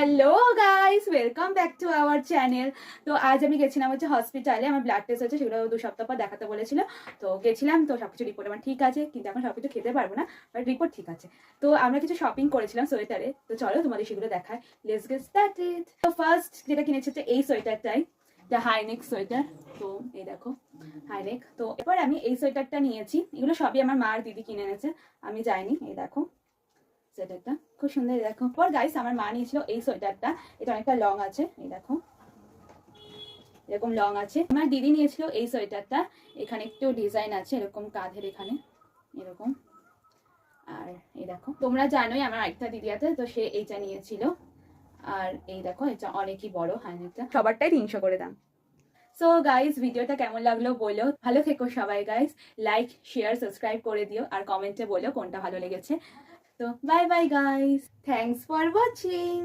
Hello guys, welcome back to our channel. তো আজ আমি গেছিলাম হসপিটালে, আমার ব্লাড টেস্ট হচ্ছে, সেগুলো 2 সপ্তাহ পর দেখাতে বলেছিল। তো গেছিলাম, তো সবকিছু রিপোর্ট আমার ঠিক আছে, কিন্তু এখন সবকিছু খেতে পারবো না, বাট রিপোর্ট ঠিক আছে। তো আমরা কিছু শপিং করেছিলাম সোয়েটারে, তো চলো তোমাদের সেগুলো দেখায়। Let's get started. তো ফার্স্ট যেটা কিনেছি হচ্ছে এই সোয়েটারটাই, এটা হাইনেক সোয়েটার। তো এই দেখো হাইনেক। তো এরপর আমি এই সোয়েটারটা নিয়েছি, এগুলো সবই আমার মা আর দিদি কিনে এনেছে, আমি যাইনি। এই দেখো সোয়েটারটা খুব সুন্দর, দেখো। পর গাইস আমার মা নিয়েছিল এই সোয়েটারটা, এটা অনেকটা লং আছে, এই দেখো এরকম লং আছে। আমার দিদি নিয়েছিল এই সোয়েটারটা, এখানে একটু ডিজাইন আছে এরকম কাঁধের এখানে এরকম। আর এই দেখো, তোমরা জানোই আমার আরেকটা দিদি আছে, তো সে এইটা নিয়েছিল। আর এই দেখো এটা অনেকই বড় হাইনেকটা, সবারটাই 300 করে দাম। সো গাইস, ভিডিওটা কেমন লাগলো বলো, ভালো থেকো সবাই গাইস, লাইক শেয়ার সাবস্ক্রাইব করে দিও, আর কমেন্টে বলো কোনটা ভালো লেগেছে। তো bye bye guys, thanks for watching.